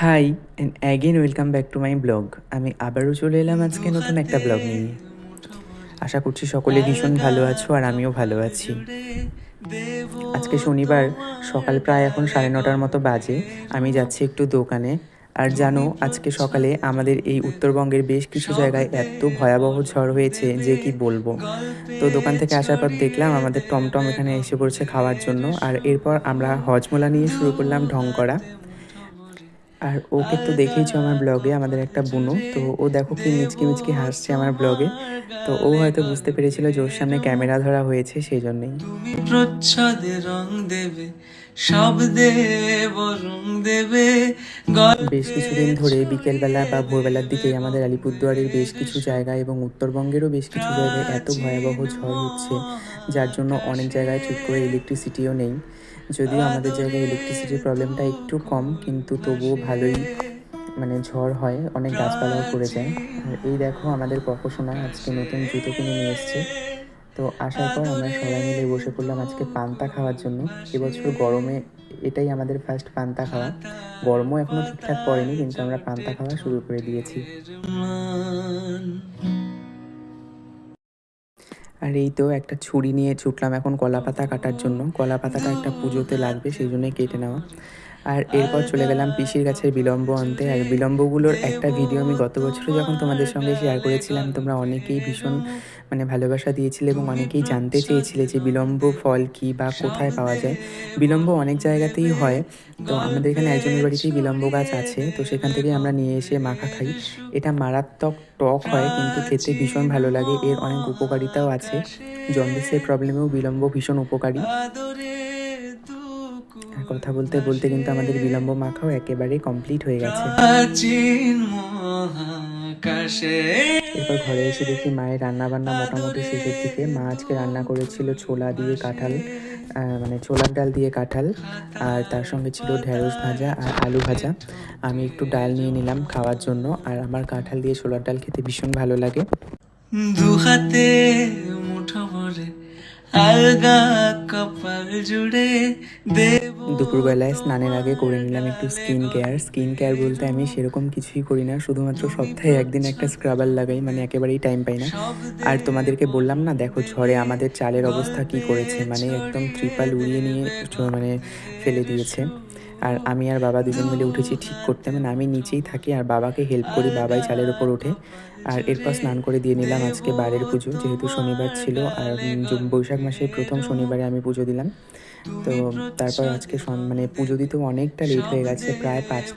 High and again welcome back to my blog. আমি আবারও চলে এলাম আজকে নতুন একটা ব্লগ নিয়ে। আশা করছি সকলে ভীষণ ভালো আছো আর আমিও ভালো আছি। আজকে শনিবার, সকাল প্রায় এখন 9:30 মতো বাজে। আমি যাচ্ছি একটু দোকানে। আর জানো, আজকে সকালে আমাদের এই উত্তরবঙ্গের বেশ কিছু জায়গায় এত ভয়াবহ ঝড় হয়েছে যে কি বলবো। তো দোকান থেকে আসার পর দেখলাম আমাদের টমটম এখানে এসে পড়েছে খাওয়ার জন্য। আর এরপর আমরা হজমোলা নিয়ে শুরু করলাম ঢং করা। আর ওকে তো দেখেইছো আমার ব্লগে, আমাদের একটা বুনো। তো ও দেখো কি মিচকি মিচকি হাসছে আমার ব্লগে। তো ও হয়তো বুঝতে পেরেছিল যে ওর সামনে ক্যামেরা ধরা হয়েছে, সেই জন্যই। তুমি প্রচ্ছদে রং দেবে, শব্দে বরং দেবে। বেশ কিছুদিন ধরে বিকেলবেলা বা ভোরবেলার দিকেই আমাদের আলিপুরদুয়ারের বেশ কিছু জায়গায় এবং উত্তরবঙ্গেরও বেশ কিছু জায়গায় এত ভয়াবহ ঝড় হচ্ছে, যার জন্য অনেক জায়গায় ঠিক করে ইলেকট্রিসিটিও নেই। যদিও আমাদের জায়গায় ইলেকট্রিসিটির প্রবলেমটা একটু কম, কিন্তু তবুও ভালোই মানে ঝড় হয়, অনেক গাছপালাও পড়ে যায়। আর এই দেখো আমাদের কপোষণা আজকে নতুন জুতো কিনে নিয়ে এসছে। তো আসার পর আমরা সবাই মিলে বসে পড়লাম আজকে পান্তা খাওয়ার জন্য। এবছর গরমে এটাই আমাদের ফার্স্ট পান্তা খাওয়া। গরমও এখনও ঠিকঠাক পড়েনি, কিন্তু আমরা পান্তা খাওয়া শুরু করে দিয়েছি। আর এই তো একটা ছুরি নিয়ে ছুটলাম এখন কলা পাতা কাটার জন্য। কলা পাতাটা একটা পুজোতে লাগবে, সেই জন্যই কেটে নেওয়া। আর এরপর চলে গেলাম পিসির গাছের বিলম্ব আনতে। আর বিলম্বগুলোর একটা ভিডিও আমি গত বছরে যখন তোমাদের সঙ্গে শেয়ার করেছিলাম, তোমরা অনেকেই ভীষণ মানে ভালোবাসা দিয়েছিলে এবং অনেকেই জানতে চেয়েছিলে যে বিলম্ব ফল কী বা কোথায় পাওয়া যায়। বিলম্ব অনেক জায়গাতেই হয়। তো আমাদের এখানে একজনের বাড়িতেই বিলম্ব গাছ আছে, তো সেখান থেকেই আমরা নিয়ে এসে মাখা খাই। এটা মারাত্মক টক হয়, কিন্তু খেতে ভীষণ ভালো লাগে। এর অনেক উপকারিতাও আছে। জন্ডিসের প্রবলেমেও বিলম্ব ভীষণ উপকারী। আর কথা বলতে বলতে কিন্তু আমাদের বিলম্ব মাখাও একেবারে কমপ্লিট হয়ে গেছে। এরপর ঘরে এসে দেখি মায়ের রান্নাবান্না মোটামুটি শেষের দিকে। মা আজকে রান্না করেছিল ছোলা দিয়ে কাঁঠাল, মানে ছোলার ডাল দিয়ে কাঁঠাল। আর তার সঙ্গে ছিল ঢেঁড়স ভাজা আর আলু ভাজা। আমি একটু ডাল নিয়ে নিলাম খাওয়ার জন্য। আর আমার কাঁঠাল দিয়ে ছোলার ডাল খেতে ভীষণ ভালো লাগে। দু হাতে মুঠো ভরে আলগা কপাল জুড়ে দেব। দুপুরবেলায় স্নানের আগে করে নিলাম একটু স্কিন কেয়ার। স্কিন কেয়ার বলতে আমি সেরকম কিছুই করি না, শুধুমাত্র সপ্তাহে একদিন একটা স্ক্রাবার লাগাই, মানে একেবারেই টাইম পাই না। আর তোমাদেরকে বললাম না, দেখো ঝড়ে আমাদের চালের অবস্থা কি করেছে, মানে একদম ত্রিপাল উড়িয়ে নিয়ে মানে ফেলে দিয়েছে। আর আমি আর বাবা দুজন মিলে উঠেছি ঠিক করতে, মানে আমি নিচেই থাকি আর বাবাকে হেল্প করি, বাবাই চালের ওপর ওঠে। আর এরপর স্নান করে দিয়ে নিলাম আজকে বারের পুজো, যেহেতু শনিবার ছিল। আর বৈশাখ মাসের প্রথম শনিবারে আমি পুজো দিলাম। তো তারপর আজকে মানে পুজো দিতেও অনেকটা লেট হয়ে গেছে, প্রায় 5